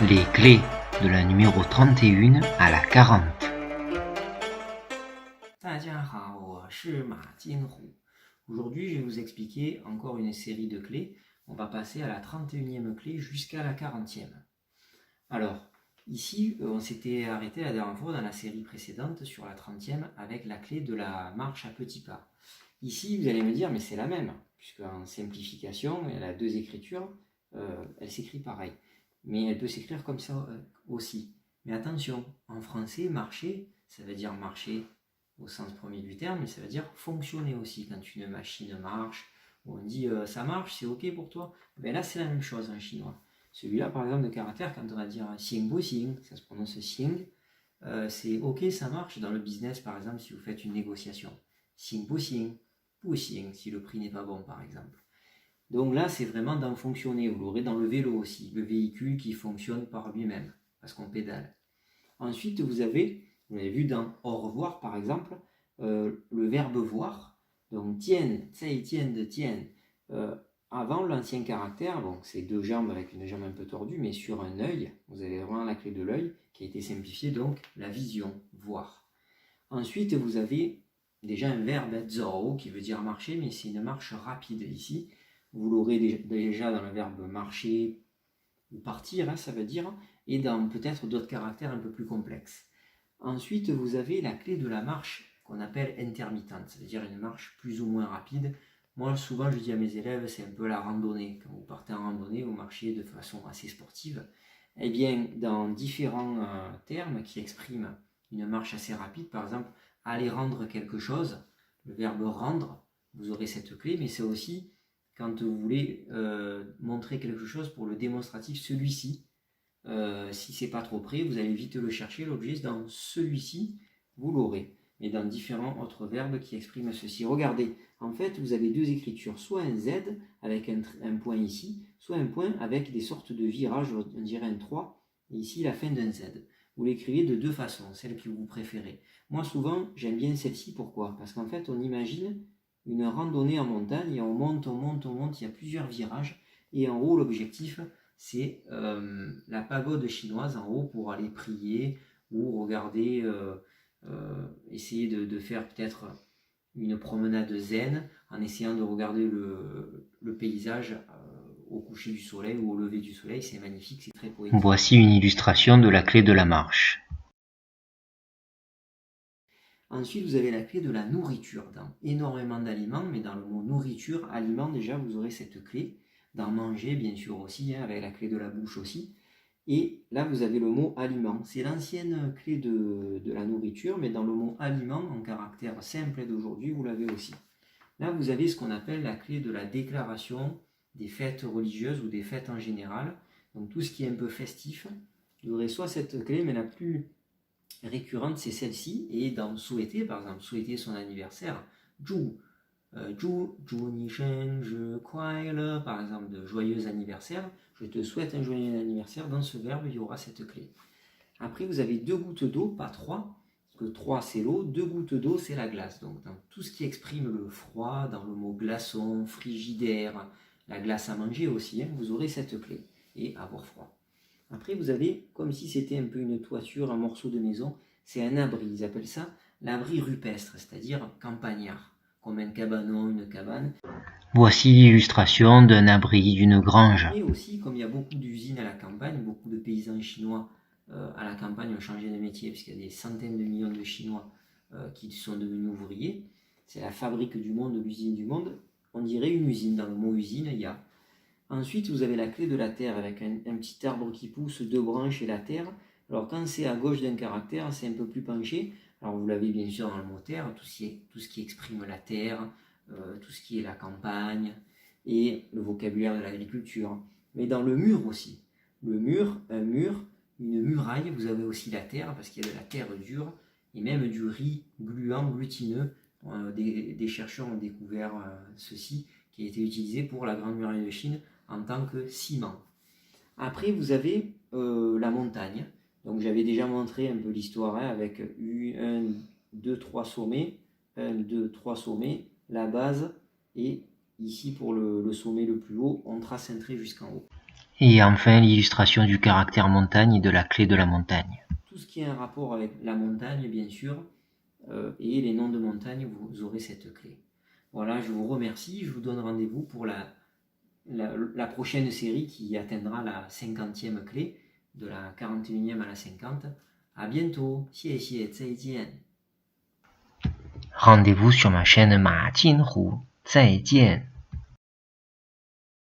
Les clés de la numéro 31 à la 40. 大家好，我是马金虎。Aujourd'hui, je vais vous expliquer encore une série de clés. On va passer à la 31e clé jusqu'à la 40e. Alors, ici, on s'était arrêté la dernière fois dans la série précédente sur la 30e avec la clé de la marche à petits pas. Ici, vous allez me dire, mais c'est la même, puisque en simplification, elle a deux écritures, elle s'écrit pareil. Mais elle peut s'écrire comme ça aussi. Mais attention, en français, marcher, ça veut dire marcher au sens premier du terme, mais ça veut dire fonctionner aussi. Quand une machine marche, ou on dit ça marche, c'est ok pour toi, ben là c'est la même chose en chinois. Celui-là, par exemple, de caractère, quand on va dire xing bu xing, ça se prononce xing, c'est ok, ça marche. Dans le business, par exemple, si vous faites une négociation, xing bu xing, bu xing, si le prix n'est pas bon, par exemple. Donc là, c'est vraiment dans fonctionner. Vous l'aurez dans le vélo aussi, le véhicule qui fonctionne par lui-même, parce qu'on pédale. Ensuite, vous avez vu dans au revoir, par exemple, le verbe voir. Donc, tien, tsai tien de tien. Avant, l'ancien caractère, bon, c'est deux jambes avec une jambe un peu tordue, mais sur un œil, vous avez vraiment la clé de l'œil qui a été simplifiée, donc la vision, voir. Ensuite, vous avez déjà un verbe zhou qui veut dire marcher, mais c'est une marche rapide ici. Vous l'aurez déjà dans le verbe marcher ou partir, hein, ça veut dire, et dans peut-être d'autres caractères un peu plus complexes. Ensuite, vous avez la clé de la marche qu'on appelle intermittente, c'est-à-dire une marche plus ou moins rapide. Moi, souvent, je dis à mes élèves, c'est un peu la randonnée. Quand vous partez en randonnée, vous marchez de façon assez sportive. Eh bien, dans différents termes qui expriment une marche assez rapide, par exemple, aller rendre quelque chose, le verbe rendre, vous aurez cette clé, mais c'est aussi quand vous voulez montrer quelque chose pour le démonstratif, celui-ci. Si c'est pas trop près, vous allez vite le chercher, l'objet dans celui-ci, vous l'aurez. Mais dans différents autres verbes qui expriment ceci. Regardez, en fait, vous avez deux écritures, soit un Z avec un point ici, soit un point avec des sortes de virages, on dirait un 3, et ici la fin d'un Z. Vous l'écrivez de deux façons, celle que vous préférez. Moi, souvent, j'aime bien celle-ci, pourquoi? Parce qu'en fait, on imagine une randonnée en montagne, et on monte, il y a plusieurs virages, et en haut, l'objectif, c'est la pagode chinoise en haut pour aller prier ou regarder, essayer de faire peut-être une promenade zen en essayant de regarder le paysage au coucher du soleil ou au lever du soleil. C'est magnifique, c'est très poétique. Voici une illustration de la clé de la marche. Ensuite, vous avez la clé de la nourriture. Dans énormément d'aliments, mais dans le mot nourriture, aliment, déjà, vous aurez cette clé. Dans manger, bien sûr aussi, hein, avec la clé de la bouche aussi. Et là, vous avez le mot aliment. C'est l'ancienne clé de la nourriture, mais dans le mot aliment, en caractère simple d'aujourd'hui, vous l'avez aussi. Là, vous avez ce qu'on appelle la clé de la déclaration des fêtes religieuses ou des fêtes en général. Donc tout ce qui est un peu festif, vous aurez soit cette clé, mais la plus récurrente, c'est celle-ci. Et dans souhaiter, par exemple, souhaiter son anniversaire, Zhu, Ni Shen Je Kuai Le, par exemple, de joyeux anniversaire. Je te souhaite un joyeux anniversaire. Dans ce verbe, il y aura cette clé. Après, vous avez deux gouttes d'eau, pas trois, parce que trois c'est l'eau, deux gouttes d'eau c'est la glace. Donc dans tout ce qui exprime le froid, dans le mot glaçon, frigidaire, la glace à manger aussi, hein, vous aurez cette clé. Et avoir froid. Après, vous avez, comme si c'était un peu une toiture, un morceau de maison, c'est un abri. Ils appellent ça l'abri rupestre, c'est-à-dire campagnard, comme un cabanon, une cabane. Voici l'illustration d'un abri, d'une grange. Et aussi, comme il y a beaucoup d'usines à la campagne, beaucoup de paysans chinois à la campagne ont changé de métier, puisqu'il y a des centaines de millions de Chinois qui sont devenus ouvriers. C'est la fabrique du monde, l'usine du monde. On dirait une usine. Dans le mot usine, il y a. Ensuite, vous avez la clé de la terre avec un petit arbre qui pousse, deux branches et la terre. Alors, quand c'est à gauche d'un caractère, c'est un peu plus penché. Alors, vous l'avez bien sûr dans le mot terre, tout ce qui exprime la terre, tout ce qui est la campagne et le vocabulaire de l'agriculture. Mais dans le mur aussi. Le mur, un mur, une muraille, vous avez aussi la terre, parce qu'il y a de la terre dure, et même du riz gluant, glutineux. Des chercheurs ont découvert ceci, qui a été utilisé pour la Grande Muraille de Chine en tant que ciment. Après, vous avez la montagne. Donc, j'avais déjà montré un peu l'histoire hein, avec 1, 2, 3 sommets. 1, 2, 3 sommets, la base, et ici pour le sommet le plus haut, on trace un trait jusqu'en haut. Et enfin, l'illustration du caractère montagne et de la clé de la montagne. Tout ce qui est en rapport avec la montagne, bien sûr, et les noms de montagne, vous aurez cette clé. Voilà, je vous remercie. Je vous donne rendez-vous pour la prochaine série qui atteindra la 50e clé, de la 41e à la 50. À bientôt. 谢谢，再见。Rendez-vous sur ma chaîne Ma Jinhu. 再见。